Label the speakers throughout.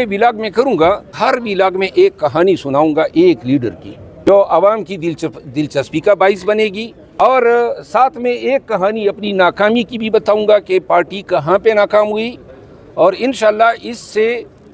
Speaker 1: Vlog میں کروں گا، ہر vlog میں ایک کہانی سناؤں گا ایک لیڈر کی جو عوام کی دلچسپی کا باعث بنے گی، اور ساتھ میں ایک کہانی اپنی ناکامی کی بھی بتاؤں گا کہ پارٹی کہاں پہ ناکام ہوئی، اور انشاءاللہ اس سے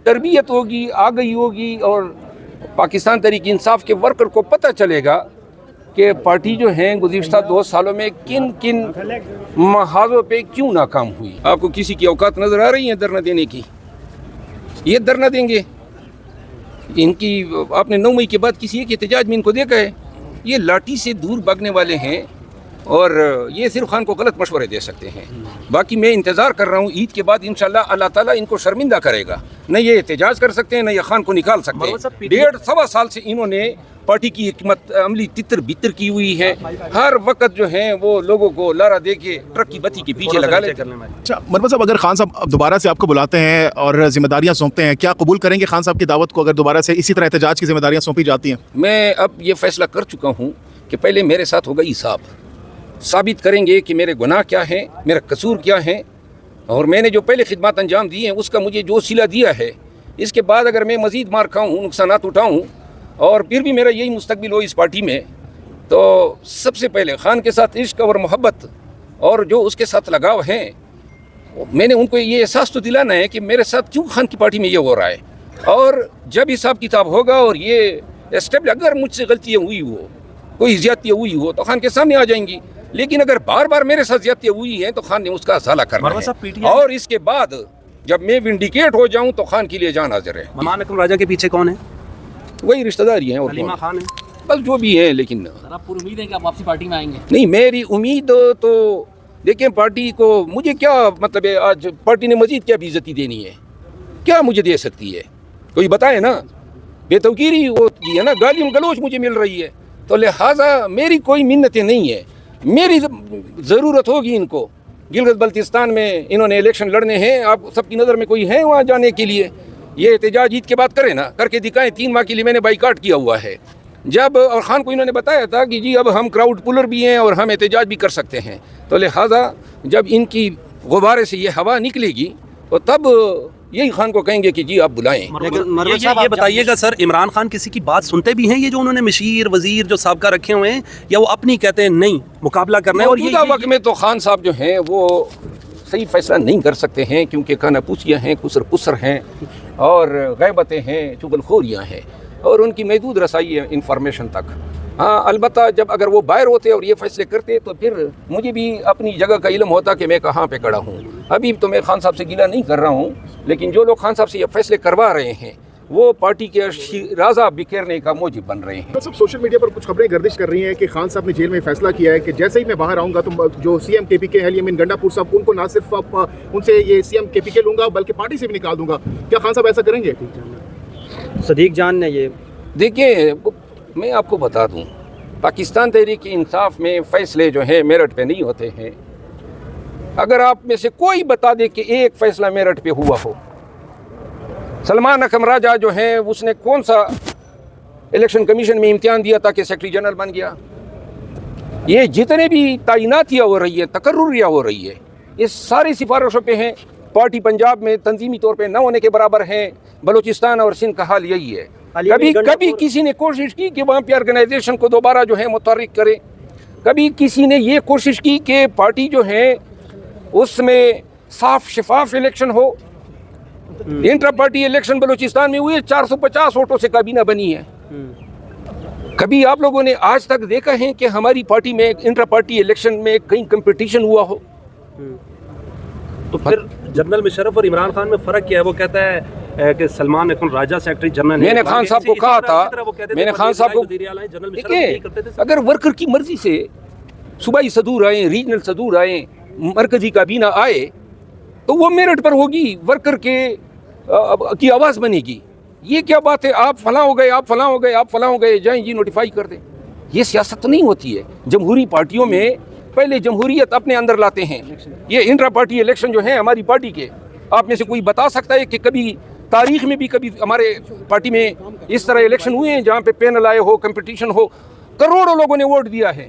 Speaker 1: تربیت ہوگی، آگئی ہوگی، اور پاکستان تحریک انصاف کے ورکر کو پتہ چلے گا کہ پارٹی جو ہیں گزشتہ 2 سالوں میں کن کن محاذوں پہ کیوں ناکام ہوئی۔ آپ کو کسی کی اوقات نظر آ رہی ہیں دھرنا دینے کی؟ یہ دھرنا دیں گے؟ ان کی آپ نے 9 مئی کے بعد کسی ایک احتجاج میں ان کو دیکھا ہے؟ یہ لاٹھی سے دور بھاگنے والے ہیں، اور یہ صرف خان کو غلط مشورے دے سکتے ہیں۔ باقی میں انتظار کر رہا ہوں عید کے بعد انشاءاللہ اللہ تعالیٰ ان کو شرمندہ کرے گا، نہ یہ احتجاج کر سکتے ہیں نہ یہ خان کو نکال سکتے ہیں۔ 1.5 سال سے انہوں نے پارٹی کی حکمت عملی تتر بتر کی ہوئی ہے، ہر وقت جو ہیں وہ لوگوں کو لارا دے کے ٹرک کی بتی کے پیچھے لگا لیتے ہیں۔
Speaker 2: اچھا مربع صاحب، اگر خان صاحب دوبارہ سے آپ کو بلاتے ہیں اور ذمہ داریاں سونپتے ہیں، کیا قبول کریں گے خان صاحب کی دعوت کو اگر دوبارہ سے اسی طرح احتجاج کی ذمہ داریاں سونپی جاتی ہیں؟
Speaker 1: میں اب یہ فیصلہ کر چکا ہوں کہ پہلے میرے ساتھ ہوگا حساب، ثابت کریں گے کہ میرے گناہ کیا ہیں، میرا قصور کیا ہے، اور میں نے جو پہلے خدمات انجام دی ہیں اس کا مجھے جو صلہ دیا ہے، اس کے بعد اگر میں مزید مار کھاؤں، نقصانات اٹھاؤں، اور پھر بھی میرا یہی مستقبل ہو اس پارٹی میں، تو سب سے پہلے خان کے ساتھ عشق اور محبت اور جو اس کے ساتھ لگاؤ ہیں، میں نے ان کو یہ احساس تو دلانا ہے کہ میرے ساتھ کیوں خان کی پارٹی میں یہ ہو رہا ہے، اور جب حساب کتاب ہوگا اور یہ اسٹیبل، اگر مجھ سے غلطیاں ہوئی ہو، کوئی زیادتیاں ہوئی ہو تو خان کے سامنے آ جائیں گی، لیکن اگر بار بار میرے ساتھ زیادتیاں ہوئی ہیں تو خان نے اس کا ازالہ کرنا ہے، اور اس کے بعد جب میں ونڈیکیٹ ہو جاؤں تو خان کے لیے جان حاضر ہے۔
Speaker 3: ممان اکرم راجہ کے پیچھے کون ہے؟
Speaker 1: وہی رشتہ داری ہیں، اور
Speaker 3: حلیمہ خان ہے،
Speaker 1: بس جو بھی ہیں، لیکن
Speaker 4: آپ پر امید ہے کہ آپ واپسی پارٹی میں آئیں گے؟
Speaker 1: نہیں، میری امید تو دیکھیں پارٹی کو مجھے کیا مطلب ہے، آج پارٹی نے مزید کیا بے عزتی دینی ہے، کیا مجھے دے سکتی ہے، کوئی بتائے نا، بے توقیری ہوتی ہے نا، گالی گلوچ مجھے مل رہی ہے، تو لہٰذا میری کوئی منتیں نہیں ہے، میری ضرورت ہوگی ان کو۔ گلگت بلتستان میں انہوں نے الیکشن لڑنے ہیں، آپ سب کی نظر میں کوئی ہے وہاں جانے کے لیے؟ یہ احتجاج عید کے بعد کریں نا، کر کے دکھائیں۔ 3 ماہ کے لیے میں نے بائیکاٹ کیا ہوا ہے، جب اور خان کو انہوں نے بتایا تھا کہ جی اب ہم کراؤڈ پولر بھی ہیں اور ہم احتجاج بھی کر سکتے ہیں، تو لہٰذا جب ان کی غبارے سے یہ ہوا نکلے گی تو تب یہی خان کو کہیں گے کہ جی آپ بلائیں۔
Speaker 3: یہ بتائیے گا سر، عمران خان کسی کی بات سنتے بھی ہیں، یہ جو انہوں نے مشیر وزیر جو سابقہ رکھے ہوئے ہیں، یا وہ اپنی کہتے ہیں نہیں مقابلہ کرنا ہے؟ اور
Speaker 1: موجودہ وقت میں تو خان صاحب جو ہیں وہ صحیح فیصلہ نہیں کر سکتے ہیں، کیونکہ کانا پوسیاں ہیں، کسر پسر ہیں، اور غیبتیں ہیں، چغل خوریاں ہیں، اور ان کی محدود رسائی ہے انفارمیشن تک۔ ہاں البتہ جب اگر وہ باہر ہوتے اور یہ فیصلے کرتے تو پھر مجھے بھی اپنی جگہ کا علم ہوتا کہ میں کہاں پہ کھڑا ہوں۔ ابھی تو میں خان صاحب سے گلہ نہیں کر رہا ہوں، لیکن جو لوگ خان صاحب سے یہ فیصلے کروا رہے ہیں وہ پارٹی کے رازہ بکھیرنے کا موجب بن رہے ہیں۔
Speaker 2: سب سوشل میڈیا پر کچھ خبریں گردش کر رہی ہیں کہ خان صاحب نے جیل میں فیصلہ کیا ہے کہ جیسے ہی میں باہر آؤں گا تو جو سی ایم کے پی کے حلیمین گنڈا پور صاحب، ان کو نہ صرف ان سے یہ سی ایم کے پی کے لوں گا بلکہ پارٹی سے بھی نکال دوں گا۔ کیا خان صاحب ایسا کریں گے؟
Speaker 4: صدیق جان نے یہ
Speaker 1: دیکھیں، میں آپ کو بتا دوں، پاکستان تحریک انصاف میں فیصلے جو ہیں میرٹ پہ نہیں ہوتے ہیں۔ اگر آپ میں سے کوئی بتا دے کہ ایک فیصلہ میرٹ پہ ہوا ہو، سلمان اکرم راجہ جو ہیں اس نے کون سا الیکشن کمیشن میں امتحان دیا تھا کہ سیکرٹری جنرل بن گیا؟ یہ جتنے بھی تعیناتیاں ہو رہی ہے، تقرریاں ہو رہی ہے، یہ ساری سفارشوں پہ ہیں۔ پارٹی پنجاب میں تنظیمی طور پہ نہ ہونے کے برابر ہیں، بلوچستان اور سندھ کا حال یہی ہے۔ کبھی کسی نے کوشش کی کہ وہاں پہ آرگنائزیشن کو دوبارہ جو ہے متحرک کرے، کبھی کسی نے یہ کوشش کی کہ پارٹی جو ہے اس میں صاف شفاف الیکشن ہو۔ انٹرا پارٹی الیکشن بلوچستان میں ہوئے، 450 ووٹوں سے کابینہ بنی ہے۔ کبھی آپ لوگوں نے آج تک دیکھا ہے کہ ہماری پارٹی میں انٹرا پارٹی الیکشن میں کہیں کمپٹیشن ہوا ہو؟
Speaker 3: تو پھر جنرل مشرف اور عمران خان میں فرق کیا ہے؟ وہ کہتا ہے کہ سلمان اکرم راجہ سیکرٹری جنرل،
Speaker 1: میں نے خان صاحب کو کہا تھا، میں نے خان صاحب کو دیکھیں، اگر ورکر کی مرضی سے صوبائی صدور آئیں، ریجنل صدور آئیں، مرکزی کابینہ آئے تو وہ میرٹ پر ہوگی، ورکر کی آواز بنے گی۔ یہ کیا بات ہے، آپ فلاں ہو گئے، آپ فلاں ہو گئے، آپ فلاں ہو گئے، جائیں جی نوٹیفائی کر دیں۔ یہ سیاست نہیں ہوتی ہے۔ جمہوری پارٹیوں میں پہلے جمہوریت اپنے اندر لاتے ہیں۔ یہ انٹرا پارٹی الیکشن جو ہے ہماری پارٹی کے، آپ میں سے کوئی بتا سکتا ہے کہ کبھی تاریخ میں بھی کبھی ہمارے پارٹی میں اس طرح الیکشن ہوئے ہیں جہاں پہ پینل آئے ہو، کمپٹیشن ہو؟ کروڑوں لوگوں نے ووٹ دیا ہے،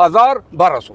Speaker 1: 1000-1200।